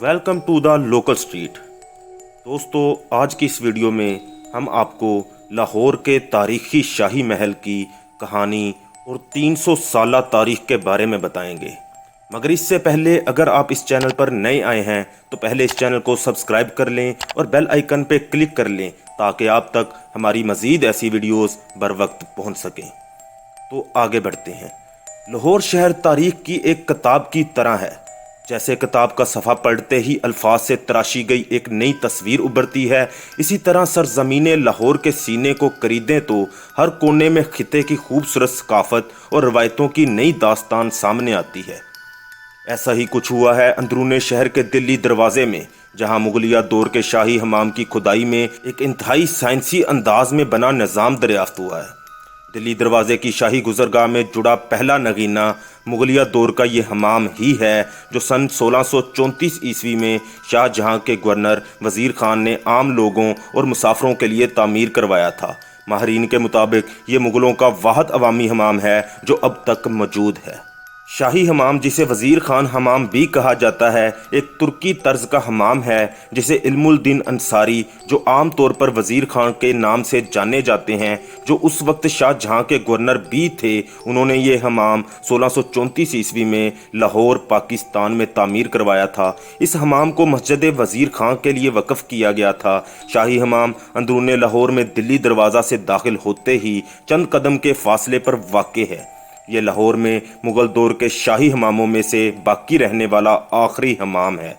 Welcome to the local street. दोस्तों, आज की इस वीडियो में हम आपको लाहौर के तारीखी शाही महल की कहानी और 300 साला तारीख के बारे में बताएंगे। मगर इससे पहले अगर आप इस चैनल पर नए आए हैं तो पहले इस चैनल को सब्सक्राइब कर लें और बेल आइकन पर क्लिक कर लें ताकि आप तक हमारी मज़ीद ऐसी वीडियोस बर वक्त पहुँच सकें। तो आगे बढ़ते हैं। लाहौर शहर तारीख की एक किताब की तरह है। जैसे किताब का सफ़ा पढ़ते ही अल्फाज से तराशी गई एक नई तस्वीर उभरती है, इसी तरह सरजमीने लाहौर के सीने को खरीदें तो हर कोने में खिते की खूबसूरत सकाफत और रवायतों की नई दास्तान सामने आती है। ऐसा ही कुछ हुआ है अंदरूने शहर के दिल्ली दरवाजे में, जहां मुगलिया दौर के शाही हमाम की खुदाई में एक इंतहाई साइंसी अंदाज में बना निज़ाम दरियाफ्त हुआ है। दिल्ली दरवाजे की शाही गुजरगाह में जुड़ा पहला नगीना मुगलिया दौर का ये हमाम ही है जो सन 1634 ईस्वी में शाहजहां के गवर्नर वज़ीर खान ने आम लोगों और मुसाफरों के लिए तामीर करवाया था। माहरीन के मुताबिक ये मुगलों का वाहिद अवामी हमाम है जो अब तक मौजूद है। शाही हमाम, जिसे वज़ीर खान हमाम भी कहा जाता है, एक तुर्की तर्ज का हमाम है जिसे इल्मुद्दीन अंसारी, जो आम तौर पर वज़ीर खान के नाम से जाने जाते हैं, जो उस वक्त शाहजहां के गवर्नर भी थे, उन्होंने ये हमाम 1634 ईस्वी में लाहौर पाकिस्तान में तामीर करवाया था। इस हमाम को मस्जिद वज़ीर खान के लिए वक़फ़ किया गया था। शाही हमाम अंदरूने लाहौर में दिल्ली दरवाज़ा से दाखिल होते ही चंद कदम के फासले पर वाक़ है। ये लाहौर में मुग़ल दौर के शाही हमामों में से बाकी रहने वाला आखिरी हमाम है।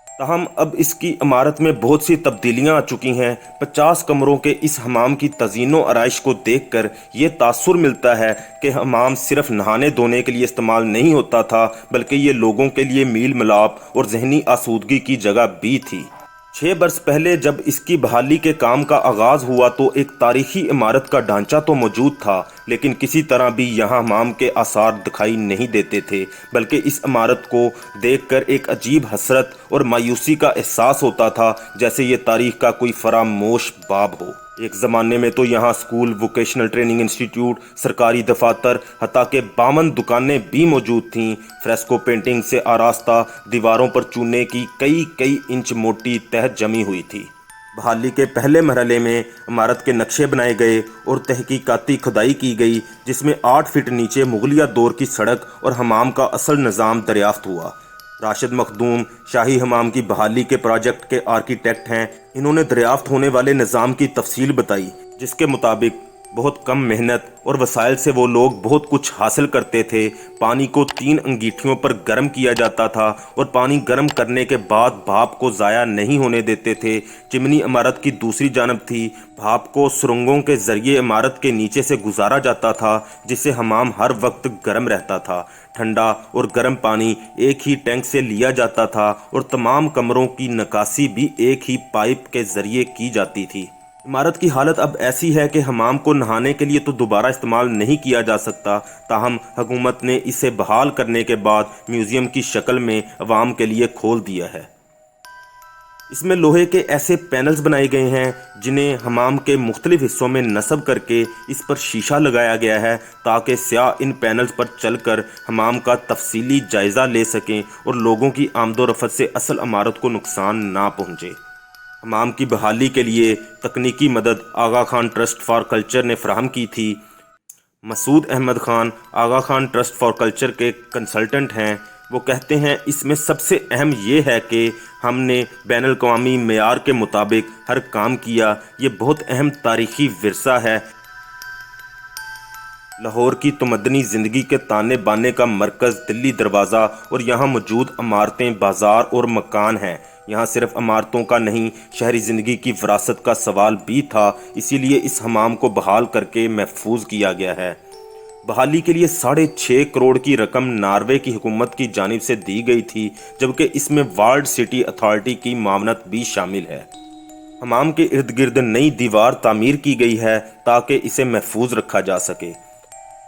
ताहम अब इसकी इमारत में बहुत सी तब्दीलियां आ चुकी हैं। 50 कमरों के इस हमाम की तज़ीनो आराइश को देखकर ये तासुर मिलता है कि हमाम सिर्फ नहाने धोने के लिए इस्तेमाल नहीं होता था, बल्कि ये लोगों के लिए मील मिलाप और जहनी आसूदगी की जगह भी थी। 6 बरस पहले जब इसकी बहाली के काम का आगाज़ हुआ तो एक तारीखी इमारत का ढांचा तो मौजूद था, लेकिन किसी तरह भी यहाँ हमाम के आसार दिखाई नहीं देते थे, बल्कि इस इमारत को देखकर एक अजीब हसरत और मायूसी का एहसास होता था, जैसे ये तारीख का कोई फरामोश बाब हो। एक ज़माने में तो यहाँ स्कूल, वोकेशनल ट्रेनिंग इंस्टीट्यूट, सरकारी दफातर, हत्ता के 52 दुकानें भी मौजूद थीं। फ्रेस्को पेंटिंग से आरास्ता दीवारों पर चूने की कई इंच मोटी तह जमी हुई थी। बहाली के पहले मरहले में इमारत के नक्शे बनाए गए और तहकीकाती खुदाई की गई, जिसमें 8 फीट नीचे मुगलिया दौर की सड़क और हमाम का असल निज़ाम दरियाफ्त हुआ। राशिद मखदूम शाही हमाम की बहाली के प्रोजेक्ट के आर्किटेक्ट हैं। इन्होंने दरियाफ्त होने वाले निज़ाम की तफसील बताई, जिसके मुताबिक बहुत कम मेहनत और वसाइल से वो लोग बहुत कुछ हासिल करते थे। पानी को 3 अंगीठियों पर गर्म किया जाता था और पानी गर्म करने के बाद भाप को ज़ाया नहीं होने देते थे। चिमनी इमारत की दूसरी जानब थी। भाप को सुरंगों के ज़रिए इमारत के नीचे से गुजारा जाता था, जिससे हमाम हर वक्त गर्म रहता था। ठंडा और गर्म पानी एक ही टैंक से लिया जाता था और तमाम कमरों की नकासी भी एक ही पाइप के ज़रिए की जाती थी। इमारत की हालत अब ऐसी है कि हमाम को नहाने के लिए तो दोबारा इस्तेमाल नहीं किया जा सकता, ताहम हुकूमत ने इसे बहाल करने के बाद म्यूज़ियम की शक्ल में अवाम के लिए खोल दिया है। इसमें लोहे के ऐसे पैनल्स बनाए गए हैं जिन्हें हमाम के मुख्तलिफ हिस्सों में नस्ब करके इस पर शीशा लगाया गया है, ताकि स्याह इन पैनल्स पर चलकर हमाम का तफसीली जायज़ा ले सकें और लोगों की आमदोरफ़त से असल इमारत को नुकसान ना पहुँचे। हमाम की बहाली के लिए तकनीकी मदद आगा खान ट्रस्ट फॉर कल्चर ने फराहम की थी। मसूद अहमद खान आगा खान ट्रस्ट फॉर कल्चर के कंसल्टेंट हैं। वो कहते हैं, इसमें सबसे अहम ये है कि हमने बैनुल अक़वामी मेयार के मुताबिक हर काम किया। ये बहुत अहम तारीख़ी विरसा है। लाहौर की तमद्दनी ज़िंदगी के ताने बाने का मरकज़ दिल्ली दरवाज़ा और यहाँ मौजूद इमारतें, बाज़ार और मकान हैं। यहाँ सिर्फ इमारतों का नहीं, शहरी ज़िंदगी की विरासत का सवाल भी था, इसीलिए इस हमाम को बहाल करके महफूज किया गया है। बहाली के लिए 6.5 करोड़ की रकम नॉर्वे की हुकूमत की जानिब से दी गई थी, जबकि इसमें वर्ल्ड सिटी अथॉरिटी की मावनत भी शामिल है। हमाम के इर्द गिर्द नई दीवार तामीर की गई है ताकि इसे महफूज रखा जा सके।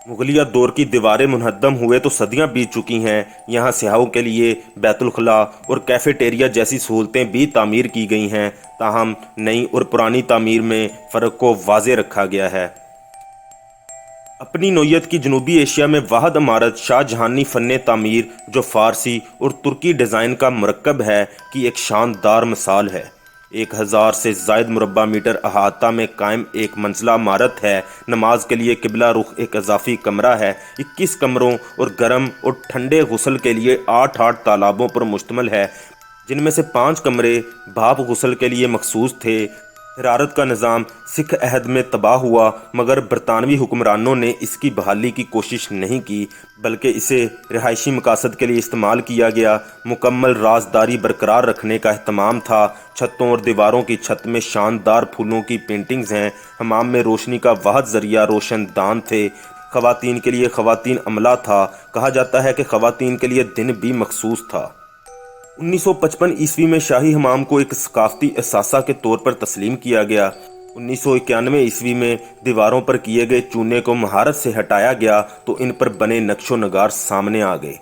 मुगलिया दौर की दीवारें मुनहद्दम हुए तो सदियां बीत चुकी हैं। यहाँ सियाहों के लिए बैतुल खला और कैफेटेरिया जैसी सहूलतें भी तामीर की गई हैं, ताहम नई और पुरानी तामीर में फ़र्क को वाज़े रखा गया है। अपनी नौयत की जनूबी एशिया में वाहद इमारत शाहजहानी फ़न तामीर जो फ़ारसी और तुर्की डिज़ाइन का मरकब है की एक शानदार मिसाल है। 1000 से ज़ायद मुरब्बा मीटर अहाता में कायम एक मंजिला इमारत है। नमाज के लिए किबला रुख एक इजाफी कमरा है। 21 कमरों और गर्म और ठंडे गुस्ल के लिए 8 तालाबों पर मुश्तमिल है, जिनमें से 5 कमरे भाप गुस्ल के लिए मखसूस थे। हिरारत का निज़ाम सिख अहद में तबाह हुआ, मगर बरतानवी हुक्मरानों ने इसकी बहाली की कोशिश नहीं की, बल्कि इसे रिहायशी मकासद के लिए इस्तेमाल किया गया। मुकम्मल राजदारी बरकरार रखने का अहतमाम था। छतों और दीवारों की छत में शानदार फूलों की पेंटिंग्स हैं। हमाम में रोशनी का वाहद ज़रिया रोशनदान थे। ख़वातीन के लिए ख़वातीन अमला था। कहा जाता है कि ख़वातीन के लिए दिन भी मखसूस था। 1955 ईस्वी में शाही हमाम को एक सकाफती असासा के तौर पर तस्लीम किया गया। 1991 ईस्वी में दीवारों पर किए गए चूने को महारत से हटाया गया तो इन पर बने नक्शो नगार सामने आ गए।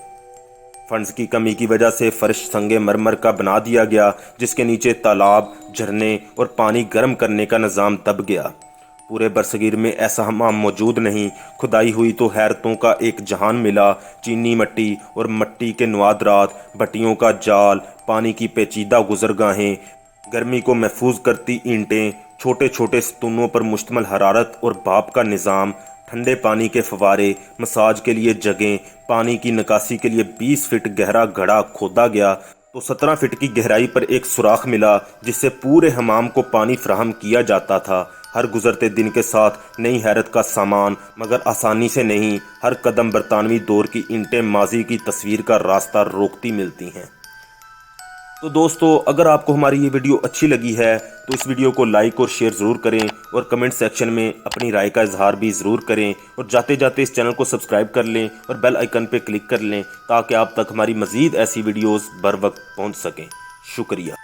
फंड्स की कमी की वजह से फर्श संगे मरमर का बना दिया गया, जिसके नीचे तालाब, झरने और पानी गर्म करने का निज़ाम दब गया। पूरे बरसगीर में ऐसा हमाम मौजूद नहीं। खुदाई हुई तो हैरतों का एक जहान मिला। चीनी मट्टी और मट्टी के नवादरात, भट्टियों का जाल, पानी की पेचीदा गुजरगाहें, गर्मी को महफूज करती ईंटें, छोटे छोटे स्तूनों पर मुश्तमिल हरारत और भाप का निज़ाम, ठंडे पानी के फवारे, मसाज के लिए जगहें, पानी की निकासी के लिए 20 फीट गहरा घड़ा खोदा गया तो 17 फीट की गहराई पर एक सुराख मिला, जिससे पूरे हमाम को पानी फराहम किया जाता था। हर गुजरते दिन के साथ नई हैरत का सामान, मगर आसानी से नहीं। हर कदम बरतानवी दौर की ईंटें माजी की तस्वीर का रास्ता रोकती मिलती हैं। तो दोस्तों, अगर आपको हमारी ये वीडियो अच्छी लगी है तो इस वीडियो को लाइक और शेयर ज़रूर करें और कमेंट सेक्शन में अपनी राय का इजहार भी ज़रूर करें, और जाते जाते इस चैनल को सब्सक्राइब कर लें और बेल आइकन पर क्लिक कर लें ताकि आप तक हमारी मज़ीद ऐसी वीडियोज़ बर वक्त पहुँच सकें। शुक्रिया।